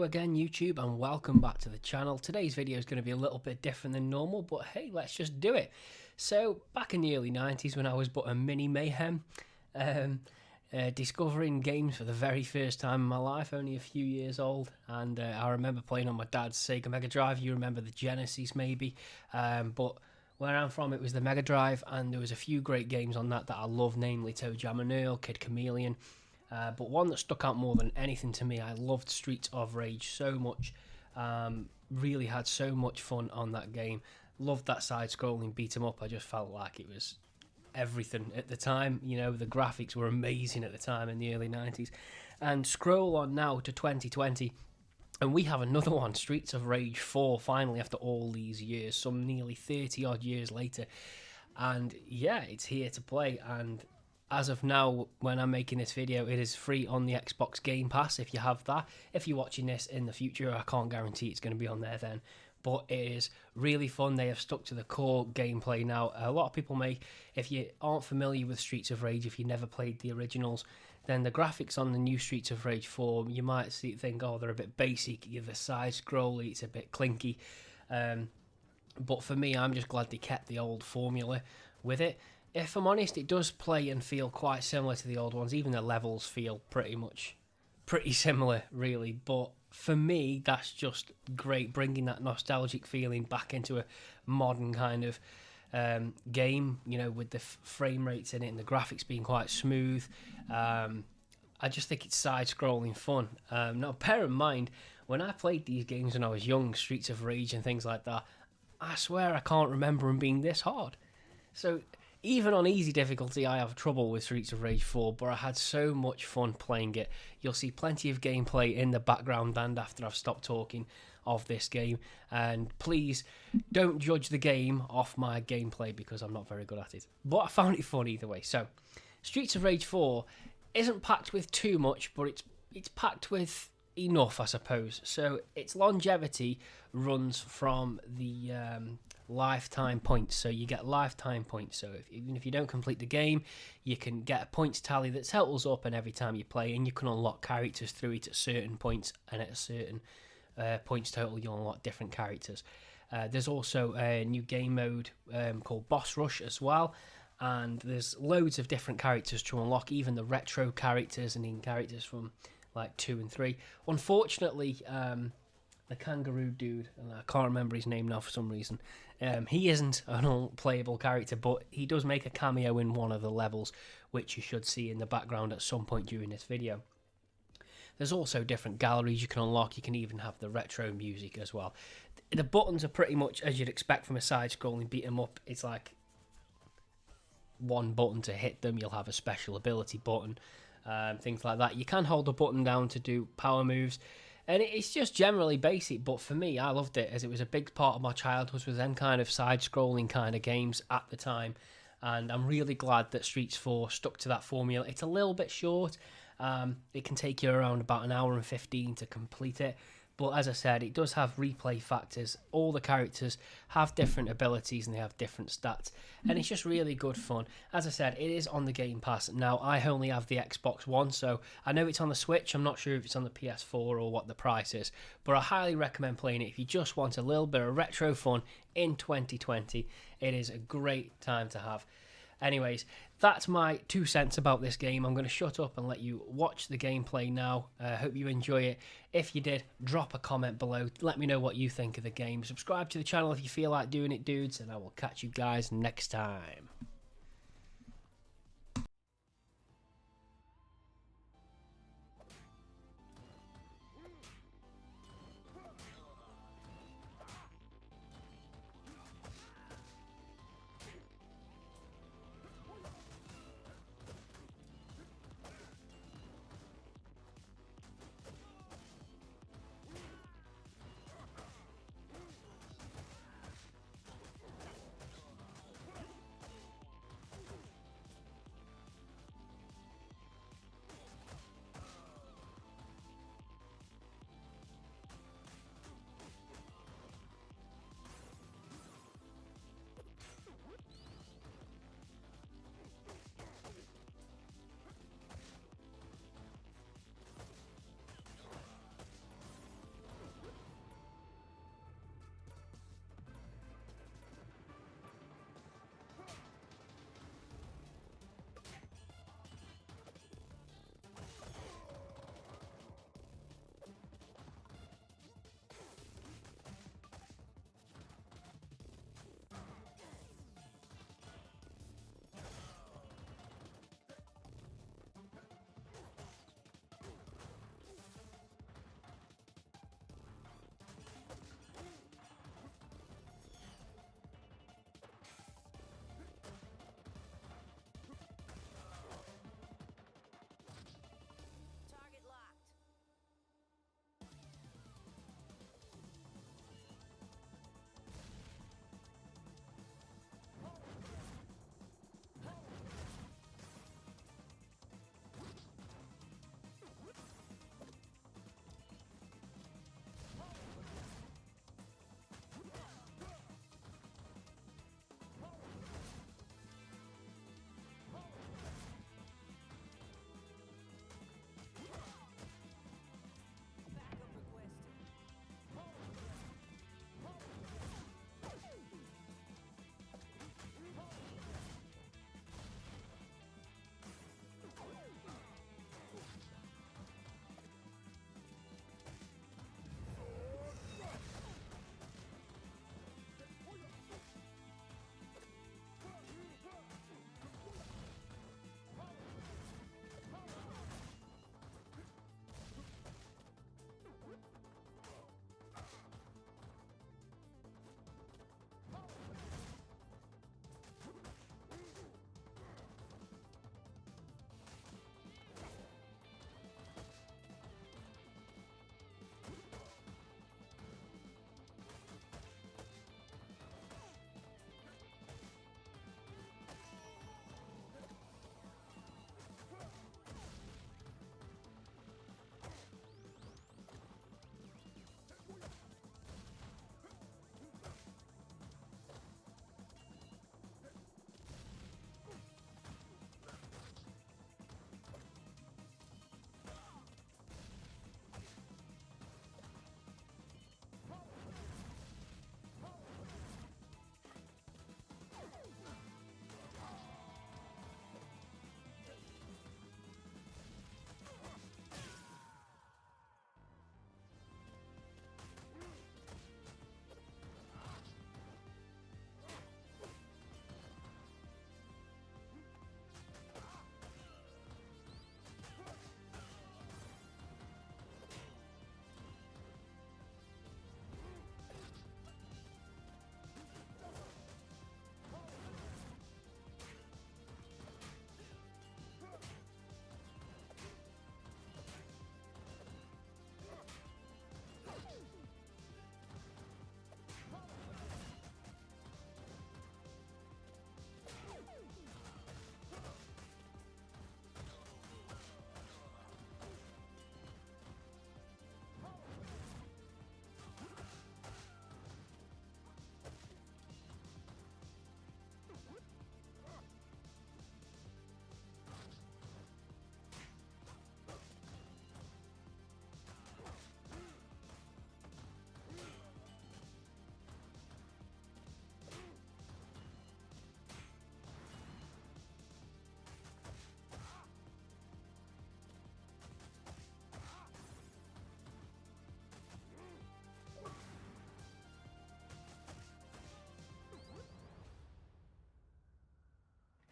again, YouTube, and welcome back to the channel. Today's video is going to be a little bit different than normal, but hey, let's just do it. So, back in the early 90s when I was but a mini mayhem, discovering games for the very first time in my life, only a few years old, and I remember playing on my dad's Sega Mega Drive. You remember the Genesis maybe, but where I'm from it was the Mega Drive, and there was a few great games on that I loved, namely Toe Jam and Earl, Kid Chameleon. But one that stuck out more than anything to me, I loved Streets of Rage so much. Really had so much fun on that game. Loved that side-scrolling beat 'em up. I just felt like it was everything at the time. You know, the graphics were amazing at the time in the early 90s. And scroll on now to 2020, and we have another one, Streets of Rage 4, finally after all these years, some nearly 30-odd years later. And yeah, it's here to play, and as of now, when I'm making this video, it is free on the Xbox Game Pass if you have that. If you're watching this in the future, I can't guarantee it's going to be on there then. But it is really fun. They have stuck to the core gameplay now. A lot of people may, if you aren't familiar with Streets of Rage, if you never played the originals, then the graphics on the new Streets of Rage 4, you might think, oh, they're a bit basic. The side-scrolly, it's a bit clinky. But for me, I'm just glad they kept the old formula with it. If I'm honest, it does play and feel quite similar to the old ones. Even the levels feel pretty similar, really. But for me, that's just great, bringing that nostalgic feeling back into a modern kind of game, you know, with the frame rates in it and the graphics being quite smooth. I just think it's side-scrolling fun. Now, bear in mind, when I played these games when I was young, Streets of Rage and things like that, I swear I can't remember them being this hard. So even on easy difficulty, I have trouble with Streets of Rage 4, but I had so much fun playing it. You'll see plenty of gameplay in the background and after I've stopped talking of this game. And please don't judge the game off my gameplay because I'm not very good at it. But I found it fun either way. So, Streets of Rage 4 isn't packed with too much, but it's packed with enough, I suppose. So, its longevity runs from the lifetime points, so you get lifetime points. So even if you don't complete the game, you can get a points tally that totals up, and every time you play, and you can unlock characters through it at certain points, and at a certain points total you'll unlock different characters. There's also a new game mode called Boss Rush as well, and there's loads of different characters to unlock, even the retro characters and even characters from like 2 and 3. Unfortunately, the kangaroo dude, and I can't remember his name now for some reason, he isn't an unplayable character, but he does make a cameo in one of the levels, which you should see in the background at some point during this video. There's also different galleries you can unlock. You can even have the retro music as well. The buttons are pretty much as you'd expect from a side-scrolling beat 'em up. It's like one button to hit them. You'll have a special ability button, things like that. You can hold the button down to do power moves. And it's just generally basic, but for me, I loved it as it was a big part of my childhood, was them kind of side-scrolling kind of games at the time. And I'm really glad that Streets 4 stuck to that formula. It's a little bit short. It can take you around about an hour and 15 to complete it. But as I said, it does have replay factors. All the characters have different abilities and they have different stats. And it's just really good fun. As I said, it is on the Game Pass. Now, I only have the Xbox One, so I know it's on the Switch. I'm not sure if it's on the PS4 or what the price is. But I highly recommend playing it if you just want a little bit of retro fun in 2020. It is a great time to have. Anyways, that's my 2 cents about this game. I'm going to shut up and let you watch the gameplay now. Hope you enjoy it. If you did, drop a comment below. Let me know what you think of the game. Subscribe to the channel if you feel like doing it, dudes, and I will catch you guys next time.